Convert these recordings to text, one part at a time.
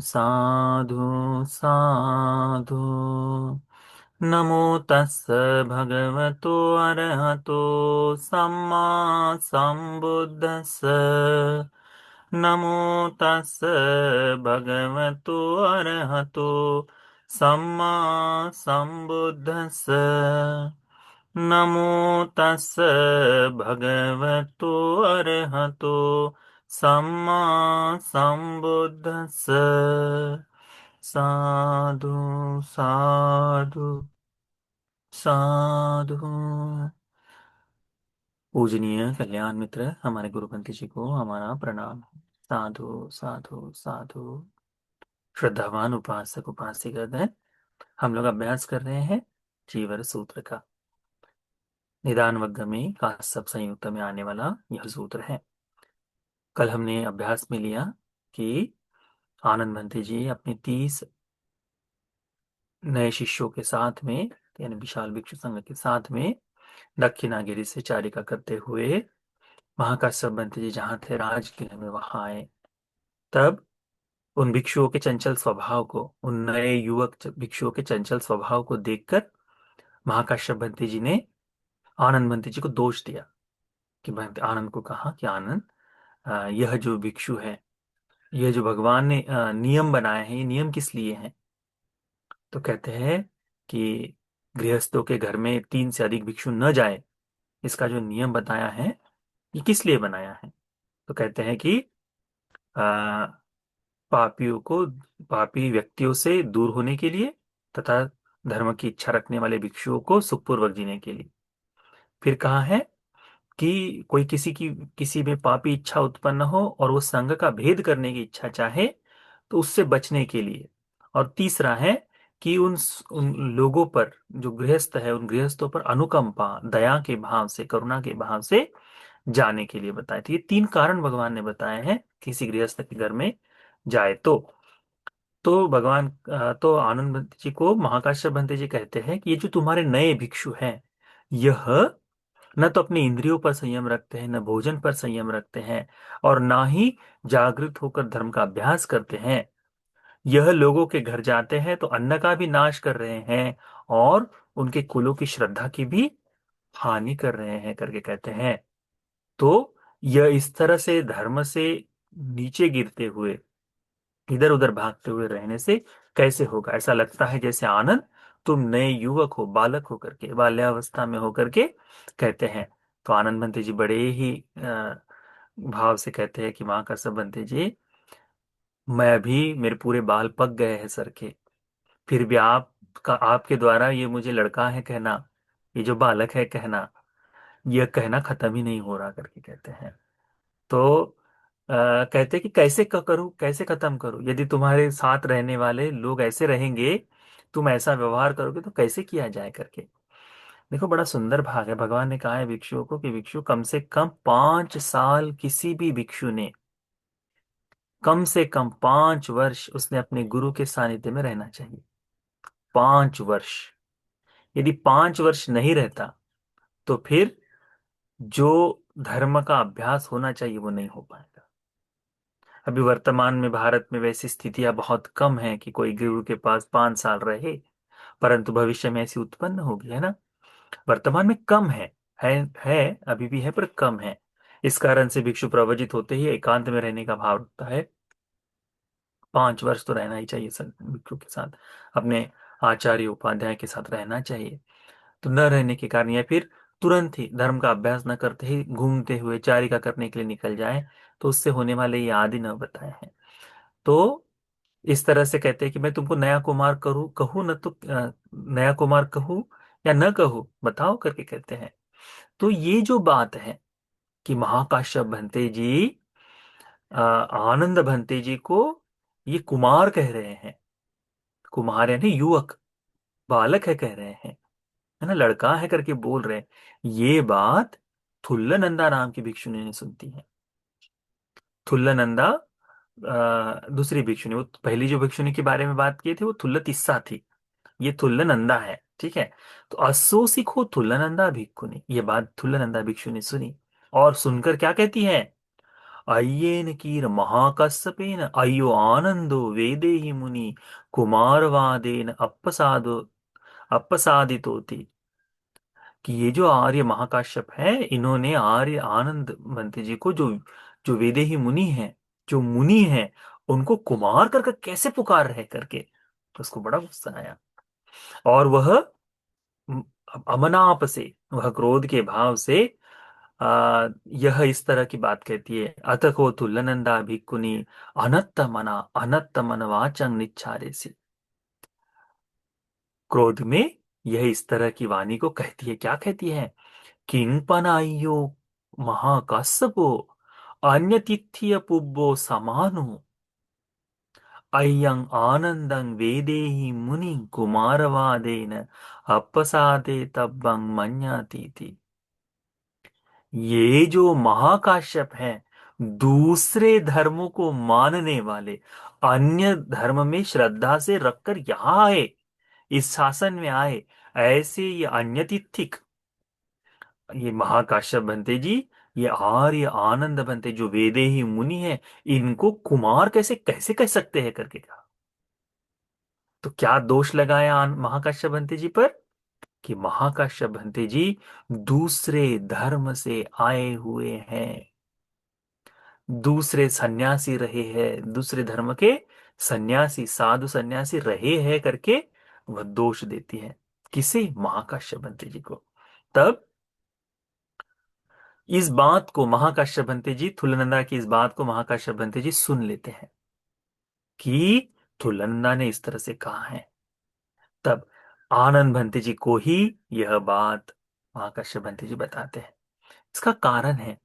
साधु साधु। नमो तस्स भगवतो अरहतो सम्मा सम्बुद्धस्स। नमो तस्स भगवतो अरहतो सम्मा सम्बुद्धस्स। नमो तस्स भगवतो अरहतो सम्मा सम्बुद्धस्स। साधु साधु साधु। पूजनीय कल्याण मित्र हमारे गुरुपंथी जी को हमारा प्रणाम। साधु साधु साधु। श्रद्धावान उपासक उपासिका है। हम लोग अभ्यास कर रहे हैं जीवर सूत्र का। निदान वग्ग में का सब संयुक्त में आने वाला यह सूत्र है। कल हमने अभ्यास में लिया कि आनंद भंते जी अपने 30 नए शिष्यों के साथ में यानी विशाल भिक्षु संघ के साथ में दक्षिणागिरी से चारिका करते हुए महाकाश्यप भंते जी जहां थे राजगृह में वहां आए। तब उन भिक्षुओं के चंचल स्वभाव को, उन नए युवक भिक्षुओं के चंचल स्वभाव को देखकर महाकाश्यप भंते जी ने आनंद भंते जी को दोष दिया। कि आनंद को कहा कि आनंद, यह जो भिक्षु है, यह जो भगवान ने नियम बनाए हैं, ये नियम किस लिए हैं? तो कहते हैं कि गृहस्थों के घर में 3 से अधिक भिक्षु न जाए, इसका जो नियम बताया है ये किस लिए बनाया है? तो कहते हैं कि आ, पापियों को, पापी व्यक्तियों से दूर होने के लिए तथा धर्म की इच्छा रखने वाले भिक्षुओं को सुखपूर्वक जीने के लिए। फिर कहा है कि कोई किसी में पापी इच्छा उत्पन्न हो और वो संघ का भेद करने की इच्छा चाहे तो उससे बचने के लिए। और तीसरा है कि उन लोगों पर, जो गृहस्थ है, उन गृहस्थों पर अनुकंपा, दया के भाव से, करुणा के भाव से जाने के लिए बताए थे। ये 3 कारण भगवान ने बताए हैं किसी गृहस्थ के घर में जाए तो भगवान तो आनंद भंते जी को महाकाश्यप भंते जी कहते हैं कि ये जो तुम्हारे नए भिक्षु हैं, यह न तो अपने इंद्रियों पर संयम रखते हैं, न भोजन पर संयम रखते हैं, और ना ही जागृत होकर धर्म का अभ्यास करते हैं। यह लोगों के घर जाते हैं तो अन्न का भी नाश कर रहे हैं और उनके कुलों की श्रद्धा की भी हानि कर रहे हैं करके कहते हैं। तो यह इस तरह से धर्म से नीचे गिरते हुए, इधर उधर भागते हुए रहने से कैसे होगा? ऐसा लगता है जैसे आनंद, तुम नए युवक हो, बालक होकर के, बाल्यावस्था में होकर के कहते हैं। तो आनंद बंते जी बड़े ही भाव से कहते हैं कि माँ का सब बंते जी, मैं अभी, मेरे पूरे बाल पक गए हैं सर के, फिर भी आपके द्वारा ये मुझे लड़का है कहना, ये जो बालक है कहना, यह कहना खत्म ही नहीं हो रहा करके कहते हैं। तो कहते कि कैसे करूं, कैसे खत्म करूं? यदि तुम्हारे साथ रहने वाले लोग ऐसे रहेंगे, तुम ऐसा व्यवहार करोगे तो कैसे किया जाए करके। देखो बड़ा सुंदर भाग है। भगवान ने कहा है भिक्षुओं को कि भिक्षु कम से कम 5 साल, किसी भी भिक्षु ने कम से कम 5 वर्ष उसने अपने गुरु के सानिध्य में रहना चाहिए। 5 वर्ष। यदि 5 वर्ष नहीं रहता तो फिर जो धर्म का अभ्यास होना चाहिए वो नहीं हो पाएगा। अभी वर्तमान में भारत में वैसी स्थितियां बहुत कम है कि कोई गुरु के पास 5 साल रहे, परंतु भविष्य में ऐसी उत्पन्न होगी, है ना? वर्तमान में कम है, है, अभी भी है पर कम है। इस कारण से भिक्षु प्रवचित होते ही एकांत में रहने का भाव रखता है। 5 वर्ष तो रहना ही चाहिए सर भिक्षु के साथ, अपने आचार्य उपाध्याय के साथ रहना चाहिए। तो न रहने के कारण या फिर तुरंत ही धर्म का अभ्यास न करते ही घूमते हुए चारिका करने के लिए निकल जाए, तो उससे होने वाले ये आदि न बताए हैं। तो इस तरह से कहते हैं कि मैं तुमको नया कुमार करूं, कहूं न तो नया कुमार कहूं या न कहूं, बताओ करके कहते हैं। तो ये जो बात है कि महाकाश्यप भंते जी आनंद भंते जी को ये कुमार कह रहे हैं, कुमार यानी युवक, बालक है कह रहे हैं, है ना, लड़का है करके बोल रहे हैं। ये बात थुल्ल नंदा नाम की भिक्षुनी ने सुनती है। थुल्ल नंदा दूसरी भिक्षुनी, वो पहली जो भिक्षुनी के बारे में बात की थी वो थुल्ल तिस्सा थी, ये थुल्ल नंदा है, ठीक है। तो अस्सो सिखो थुल्ल नंदा भिक्षुनी, ये बात थुल्ल नंदा भिक्षु ने सुनी और सुनकर क्या कहती है? अय्येन कीर महाकස්සपेन अयो आनंदो वेदेहि मुनि कुमारवादेन अप्पसादितोति। कि ये जो आर्य महाकाश्यप है, इन्होंने आर्य आनंद मंत्री जी को, जो जो वेदेही मुनि हैं, जो मुनि हैं, उनको कुमार करके कैसे पुकार रहे करके, तो उसको बड़ा गुस्सा आया। और वह अम, अमनाप से, वह क्रोध के भाव से यह इस तरह की बात कहती है, अत को तुल्लनंदा भिक्कुनि अनत्त मन वाचंग निच्छारेसी। क्रोध में यह इस तरह की वाणी को कहती है, क्या कहती है? किंपनाइयो महाकස්සपो अन्यतिथ्य पुब्बो समानु अय्यं आनंदं वेदेहि मुनि कुमारवादेन अप्पसादे तब्बं मन्यातीति। ये जो महाकाश्यप हैं, दूसरे धर्मों को मानने वाले, अन्य धर्म में श्रद्धा से रखकर यहाँ आए, इस शासन में आए, ऐसे ये अन्यतिथिक, ये महाकाश्यप बनते जी, ये आर्य आनंद बनते जो वेदे ही मुनि है, इनको कुमार कैसे कैसे कह सकते हैं करके कहा। तो क्या दोष लगाया महाकाश्यप बनते जी पर? कि महाकाश्यप बनते जी दूसरे धर्म से आए हुए हैं, दूसरे सन्यासी रहे हैं, दूसरे धर्म के सन्यासी, साधु सन्यासी रहे हैं करके वह दोष देती है। किसे? महाकाश्यप बनते जी को। तब इस बात को महाकाश्यप बनते जी, थुलनंदा की इस बात को महाकाश्यप बनते जी सुन लेते हैं कि थुलनंदा ने इस तरह से कहा है। तब आनंद भंते जी को ही यह बात महाकाश्यप भंते जी बताते हैं। इसका कारण है,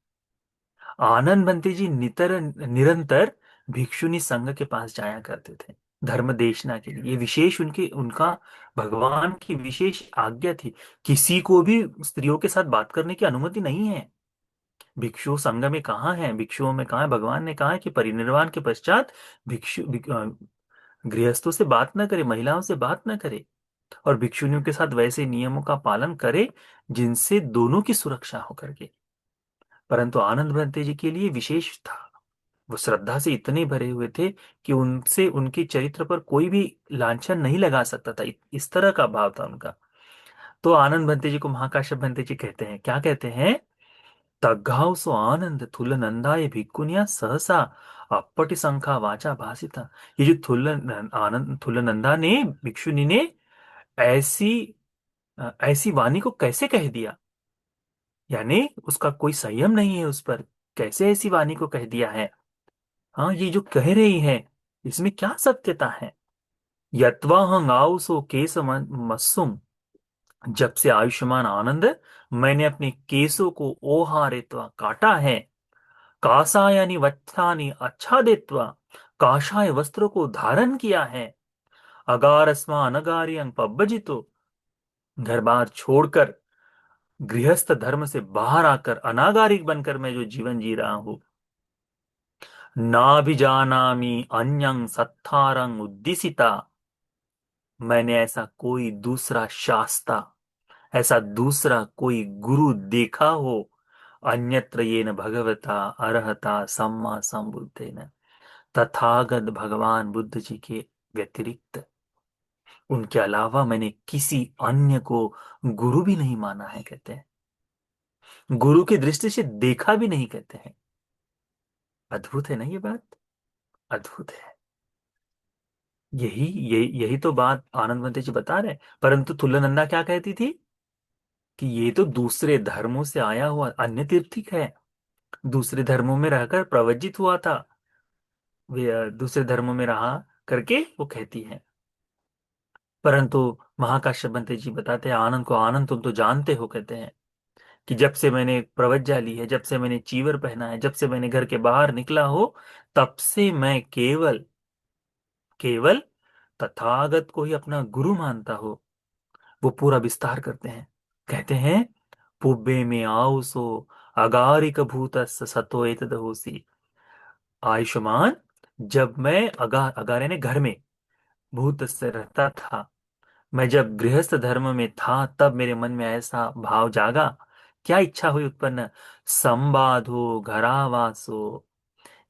आनंद भंते जी निरंतर भिक्षुनी संघ के पास जाया करते थे धर्म देशना के लिए। ये विशेष उनके उनका भगवान की विशेष आज्ञा थी। किसी को भी स्त्रियों के साथ बात करने की अनुमति नहीं है। भिक्षु संघ में कहाँ है, भिक्षुओं में कहाँ है? भगवान ने कहा है कि परिनिर्वाण के पश्चात गृहस्थों से बात न करे, महिलाओं से बात न करे, और भिक्षुनियों के साथ वैसे नियमों का पालन करे जिनसे दोनों की सुरक्षा हो करके। परंतु आनंद भंते जी के लिए विशेष था। वो श्रद्धा से इतने भरे हुए थे कि उनसे, उनके चरित्र पर कोई भी लांछन नहीं लगा सकता था, इस तरह का भाव था उनका। तो आनंद भंते जी को महाकाश्यप भंते जी कहते हैं, क्या कहते हैं? तग्घाव सो आनंद थुल नंदाय भिक्कुनिया सहसा अपटी संखा वाचा भासिता। ये जो आनंद थुल नंदा ने, भिक्षुनी ने ऐसी ऐसी वाणी को कैसे कह दिया, यानी उसका कोई संयम नहीं है उस पर, कैसे ऐसी वाणी को कह दिया है? हाँ, ये जो कह रही है, इसमें क्या सत्यता है? यत्वा हंग सो केस मस्सुम। जब से आयुष्मान आनंद मैंने अपने केसों को ओहारेत्वा काटा है, कासायानी वत्थानि आच्छादित्वा काषाय वस्त्रों को धारण किया है, अगारस्मा अनगारियं पब्बजितो, घर बार छोड़कर गृहस्थ धर्म से बाहर आकर अनागारिक बनकर मैं जो जीवन जी रहा हूं, नाभिजानामि अन्यं सत्तारं उद्दिशिता। मैंने ऐसा कोई दूसरा शास्ता, ऐसा दूसरा कोई गुरु देखा हो, अन्यत्र येन भगवता अरहता सम्मा संबुद्धेन, तथागत भगवान बुद्ध जी के व्यतिरिक्त, उनके अलावा मैंने किसी अन्य को गुरु भी नहीं माना है, कहते हैं। गुरु की दृष्टि से देखा भी नहीं, कहते हैं। अद्भुत है ना ये बात? अद्भुत है। यही तो बात आनंदवंती जी बता रहे हैं। परंतु तुल्यनंदा क्या कहती थी? कि ये तो दूसरे धर्मों से आया हुआ अन्य तीर्थिक है, दूसरे धर्मों में रहकर प्रवजित हुआ था, वे दूसरे धर्मों में रहा करके वो कहती है। परंतु महाकाश्यप बनते जी बताते हैं, आनंद को, आनंद तुम तो जानते हो, कहते हैं कि जब से मैंने प्रवज्जा ली है, जब से मैंने चीवर पहना है, जब से मैंने घर के बाहर निकला हो, तब से मैं केवल केवल तथागत को ही अपना गुरु मानता हो। वो पूरा विस्तार करते हैं, कहते हैं, पुब्बे में आओ सो अगारिक भूत सतो एतद होसी। आयुष्मान, जब मैं अगार यानी घर में भूत से रहता था, मैं जब गृहस्थ धर्म में था, तब मेरे मन में ऐसा भाव जागा, क्या इच्छा हुई उत्पन्न, संबाधो घरावासो,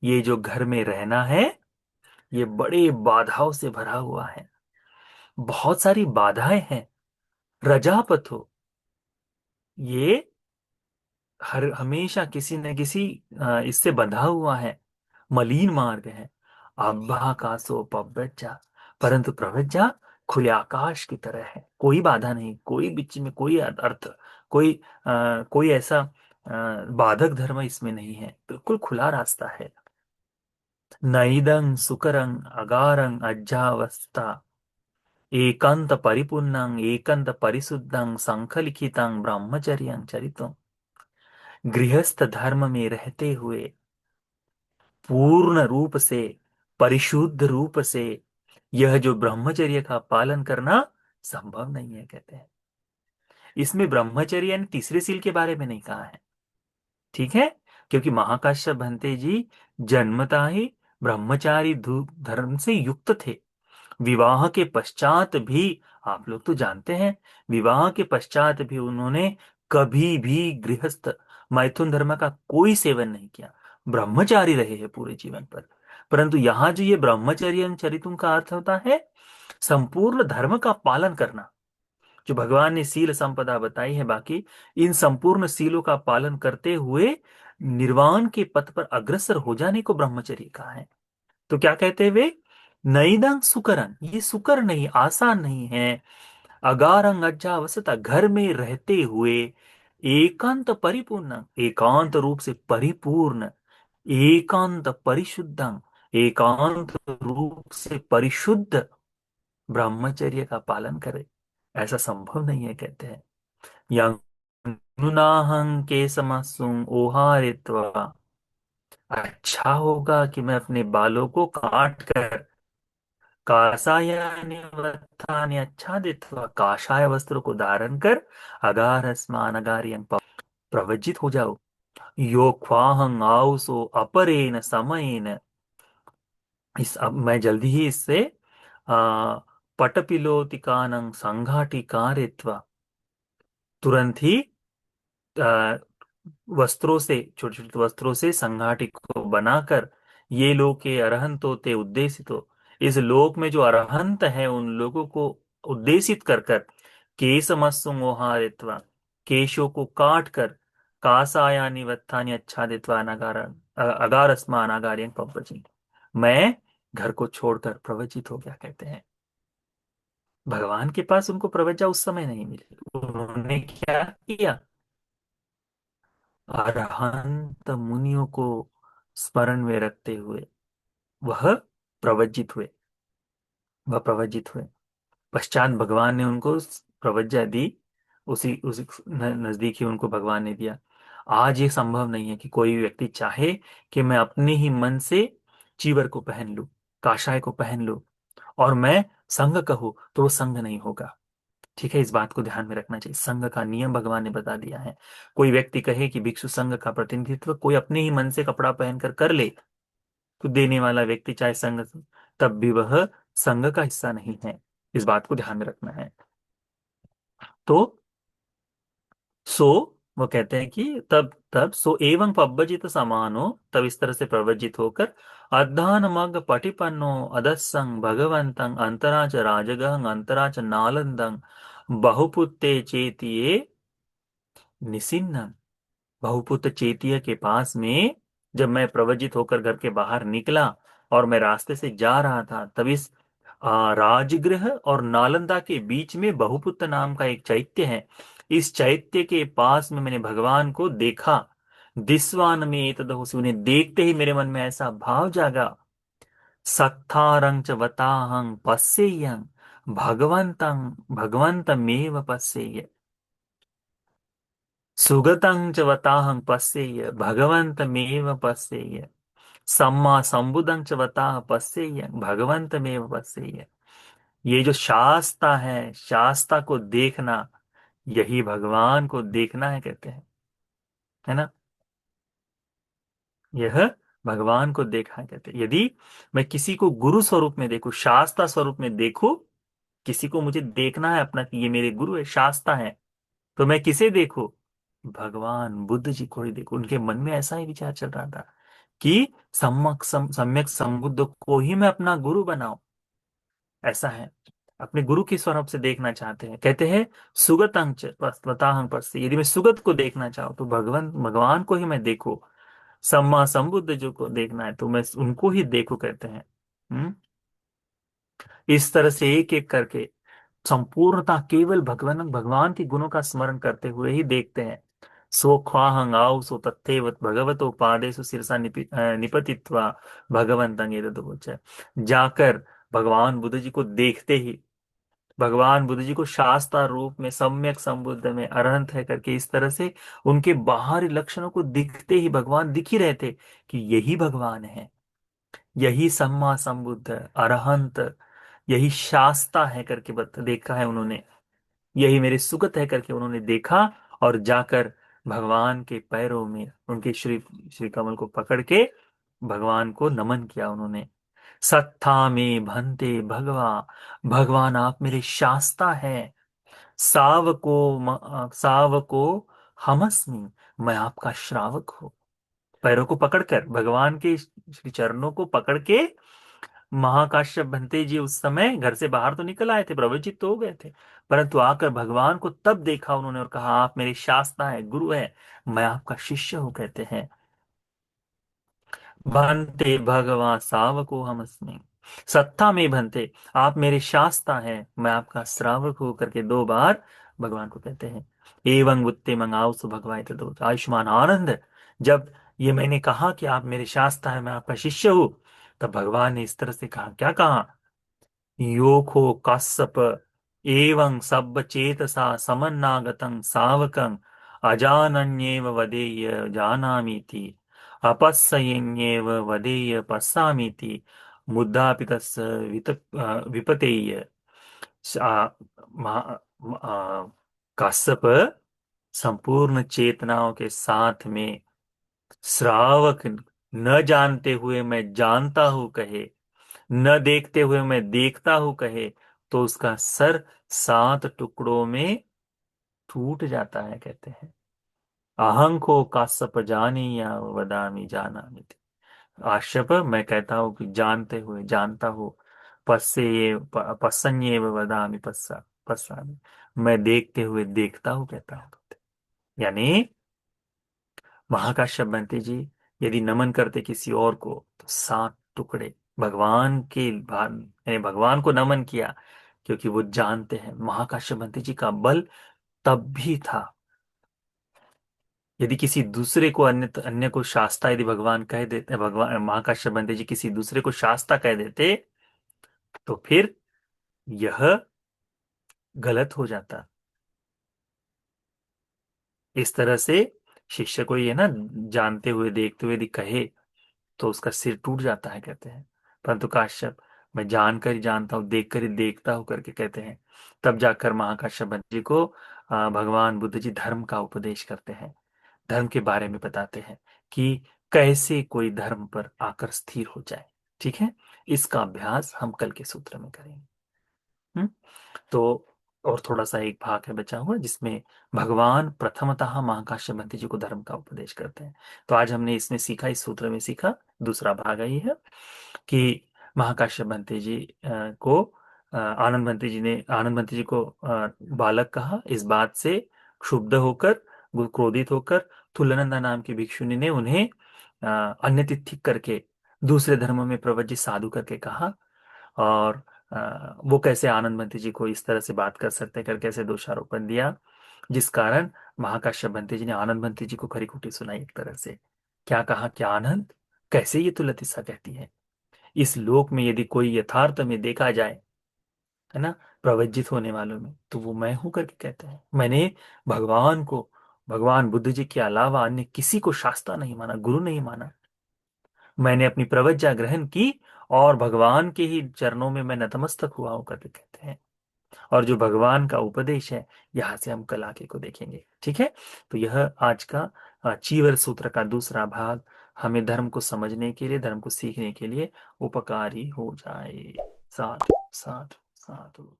ये जो घर में रहना है, ये बड़े बाधाओं से भरा हुआ है। बहुत सारी बाधाएं हैं। रजापथो, ये हर हमेशा किसी न किसी इससे बंधा हुआ है। मलिन मार्ग है। अब्बा कासो पव्यजा, परंतु प्रव्यजा खुले आकाश की तरह है। कोई बाधा नहीं, कोई बीच में कोई अर्थ, कोई कोई ऐसा बाधक धर्म इसमें नहीं है। बिल्कुल खुला रास्ता है। नैदं सुकरं अगारं अज्जावस्था एकांत परिपूर्णं एकांत परिशुद्धं संखलिखितं ब्रह्मचर्यं चरितम्। गृहस्थ धर्म में रहते हुए पूर्ण रूप से, परिशुद्ध रूप से यह जो ब्रह्मचर्य का पालन करना संभव नहीं है, कहते हैं। इसमें ब्रह्मचर्य यानी तीसरे सील के बारे में नहीं कहा है। ठीक है। क्योंकि महाकाश्यप भंते जी जन्मता ही ब्रह्मचारी धर्म से युक्त थे। विवाह के पश्चात भी, आप लोग तो जानते हैं, विवाह के पश्चात भी उन्होंने कभी भी गृहस्थ मैथुन धर्म का कोई सेवन नहीं किया। ब्रह्मचारी रहे हैं पूरे जीवन पर। परंतु यहां जो ये ब्रह्मचर्य चरितुम का अर्थ होता है संपूर्ण धर्म का पालन करना। जो भगवान ने सील संपदा बताई है, बाकी इन संपूर्ण सीलों का पालन करते हुए निर्वाण के पथ पर अग्रसर हो जाने को ब्रह्मचर्य कहा है। तो क्या कहते हुए, नईदं सुकरन, ये सुकर नहीं, आसान नहीं है। अगारंग अज्जावसता, घर में रहते हुए एकांत परिपूर्ण, एकांत रूप से परिपूर्ण, एकांत परिशुद्धं, एकांत रूप से परिशुद्ध ब्रह्मचर्य का पालन करे, ऐसा संभव नहीं है, कहते हैं। यं नुनाहं केशमसुं ओहारित्वा, अच्छा होगा कि मैं अपने बालों को काट कर काषायानि वस्त्राणि आच्छादित्वा, काषाय वस्त्रों को धारण कर अगार स्नान अगारियं प्रवज्जित हो जाओ। यो ख्वाहं आउसो अपरेण समयेन, इस अब मैं जल्दी ही इससे पटपिलोतिकानं संघाटिकारित्वा, तुरंत ही आ, वस्त्रों से, छोटे छोटे वस्त्रों से संघाटी को बनाकर, ये लोग के अरहंत होते उद्देशित हो, इस लोक में जो अरहंत है उन लोगों को उद्देशित कर कर केशमस्सुमोहारित्वा, केशों को काट कर कासायानि वत्थानि आच्छादित्वा अनागार अगारस्मा अनागार्यं पव्वजी, मैं घर को छोड़कर प्रवचित हो गया, कहते हैं। भगवान के पास उनको प्रवज्जा उस समय नहीं मिली। उन्होंने क्या किया, अरहंत मुनियों को स्मरण में रखते हुए वह प्रवज्जित हुए, वह प्रवज्जित हुए। पश्चात भगवान ने उनको प्रवज्जा दी। उसी उसी नजदीक ही उनको भगवान ने दिया। आज ये संभव नहीं है कि कोई व्यक्ति चाहे कि मैं अपने ही मन से चीवर को पहन लूं, काशाय को पहन लूं, और मैं संघ कहूं तो वो संघ नहीं होगा। ठीक है, इस बात को ध्यान में रखना चाहिए। संघ का नियम भगवान ने बता दिया है। कोई व्यक्ति कहे कि भिक्षु संघ का प्रतिनिधित्व कोई अपने ही मन से कपड़ा पहनकर कर ले, तो देने वाला व्यक्ति चाहे संघ, तब भी वह संघ का हिस्सा नहीं है। इस बात को ध्यान में रखना है। तो सो वो कहते हैं कि तब तब सो एवं पब्बजित समानो, तब इस तरह से प्रवज्जित होकर अद्धान मग पटिपन्नो अदस्संग भगवंतं अंतराच राजगहं अंतराच नालंदं बहुपुत्ते चेतिये निसिन्नम। बहुपुत्र चेतिया के पास में जब मैं प्रवजित होकर घर के बाहर निकला और मैं रास्ते से जा रहा था, तब इस राजगृह और नालंदा के बीच में बहुपुत्र नाम का एक चैत्य है। इस चैत्य के पास में मैंने भगवान को देखा। दिस्वान में एतदहोसि, उन्हें देखते ही मेरे मन में ऐसा भाव जागा, सत्तारं च वताहं पश्येयं भगवंतं भगवंतमेव पश्येय, सुगतं च वताहं पश्येय भगवंतमेव पश्येय, सम्मा संबुदं च वताह पश्येय भगवंतमेव पश्येय। ये जो शास्ता है, शास्ता को देखना, यही भगवान को देखना है, कहते हैं, है ना। यह भगवान को देखा है, कहते हैं। यदि मैं किसी को गुरु स्वरूप में देखूं, शास्ता स्वरूप में देखूं, किसी को मुझे देखना है अपना कि ये मेरे गुरु है, शास्ता है, तो मैं किसे देखूं, भगवान बुद्ध जी को ही देखूं। उनके मन में ऐसा ही विचार चल रहा था कि सम्यक संबुद्ध को ही मैं अपना गुरु बनाऊं, ऐसा है। अपने गुरु के स्वरूप से देखना चाहते हैं, कहते हैं सुगतंग च त्वताहं पश्य, यदि मैं सुगत को देखना चाहूं तो भगवान भगवान को ही मैं देखूं। सम्मा संबुद्ध जो को देखना है तो मैं उनको ही देखूं, कहते हैं। हम्म। इस तरह से एक एक करके संपूर्णता केवल भगवान भगवान के गुणों का स्मरण करते हुए ही देखते हैं। सो ख्वाहं आओ सो तथैव भगवतो पादेषु शिरसा निपतित्वा भगवंतं एतदुच्य। जाकर भगवान बुद्ध जी को देखते ही, भगवान बुद्ध जी को शास्त्र रूप में सम्यक संबुद्ध में अरहंत है करके इस तरह से उनके बाहरी लक्षणों को दिखते ही भगवान दिख ही रहे थे कि यही भगवान है, यही सम्मा संबुद्ध अरहंत, यही शास्ता है करके देखा है उन्होंने, यही मेरे सुगत है करके उन्होंने देखा। और जाकर भगवान के पैरों में उनके श्री श्री कमल को पकड़ के भगवान को नमन किया उन्होंने। सत्ता में भंते भगवा, भगवान आप मेरे शास्ता हैं। सावको हमस्मि, मैं आपका श्रावक हूँ। पैरों को पकड़कर भगवान के श्री चरणों को पकड़ के महाकाश्यप भंते जी उस समय घर से बाहर तो निकल आए थे, प्रवचित तो हो गए थे, परंतु आकर भगवान को तब देखा उन्होंने और कहा आप मेरे शास्ता है, गुरु है, मैं आपका शिष्य हूं, कहते हैं। भंते भगवान सावको हम अस्मि, सत्ता में भंते, आप मेरे शास्ता हैं, मैं आपका श्रावक हूं करके दो बार भगवान को कहते हैं। एवं उत्ते मंगाओ सो भगवान दो आयुष्मान आनंद। जब ये मैंने कहा कि आप मेरे शास्ता है, मैं आपका शिष्य हूं, तब भगवान ने इस तरह से कहा, क्या कहा? योखो कස්සप एवं सब चेतसा समन्नागतं सावकं अजानन्येव वदेय जानामीति अपश्यन्येव वदेय पश्यामीति मुद्दापि तस्य विपतेय। आ, कश्यप संपूर्ण चेतनाओं के साथ में श्रावक न जानते हुए मैं जानता हूं कहे, न देखते हुए मैं देखता हूं कहे, तो उसका सर 7 टुकड़ों में टूट जाता है, कहते हैं। अहं को काश्यप जानी या वदामी जानामि। आश्यप मैं कहता हूं कि जानते हुए जानता हूं, पश्यन्येव वदामि पश्यामि, मैं देखते हुए देखता हूं, कहता हूं। यानी महाकाश्यप बनते जी यदि नमन करते किसी और को तो 7 टुकड़े भगवान के यानी भगवान को नमन किया, क्योंकि वो जानते हैं महाकाश्यप बनते जी का बल तब भी था। यदि किसी दूसरे को अन्य को शास्ता यदि भगवान कह देते, भगवान महाकाश्यप बनते जी किसी दूसरे को शास्ता कह देते तो फिर यह गलत हो जाता। इस तरह से शिष्य को ये ना जानते हुए देखते हुए यदि कहे तो उसका सिर टूट जाता है, कहते हैं। परंतु काश्यप मैं जानकर ही जानता हूं, देखकर ही देखता हूं करके कहते हैं। तब जाकर महाकाश्यप जी को भगवान बुद्ध जी धर्म का उपदेश करते हैं, धर्म के बारे में बताते हैं कि कैसे कोई धर्म पर आकर स्थिर हो जाए। ठीक है, इसका अभ्यास हम कल के सूत्र में करेंगे। हम्म। तो और थोड़ा सा एक भाग है बचा हुआ जिसमें भगवान प्रथमतः महाकाश्यप जी को धर्म का उपदेश करते हैं। तो आज हमने इसमें सीखा, इस सूत्र में सीखा, दूसरा भाग है ये है कि महाकाश्यप जी को आनंद भंते जी ने, आनंद भंते जी को बालक कहा। इस बात से क्षुब्ध होकर, वो क्रोधित होकर तुलनंदा नाम की भिक्षुनी ने उन्हें अन्य तिथि करके दूसरे धर्म में प्रवज्जित साधु करके कहा। और वो कैसे आनंद जी को इस तरह से बात कर सकते हैं कर कैसे दोषारोपण दिया, जिस कारण महाकाश्यप बंते जी ने आनंद बंते जी को खरी खोटी सुनाई। एक तरह से क्या कहा, क्या आनंद, कैसे ये तुलतिसा कहती है, इस लोक में यदि कोई यथार्थ में देखा जाए, है ना, प्रवज्जित होने वालों में, तो वो मैं हूं करके कहते हैं। मैंने भगवान को, भगवान बुद्ध जी के अलावा अन्य किसी को शास्त्रा नहीं माना, गुरु नहीं माना। मैंने अपनी प्रवज्जा ग्रहण की और भगवान के ही चरणों में मैं नतमस्तक हुआ हूं करके कहते हैं। और जो भगवान का उपदेश है, यहां से हम कल आगे को देखेंगे। ठीक है, तो यह आज का चीवर सूत्र का दूसरा भाग हमें धर्म को समझने के लिए, धर्म को सीखने के लिए उपकारी हो जाए। साधु साधु साधु।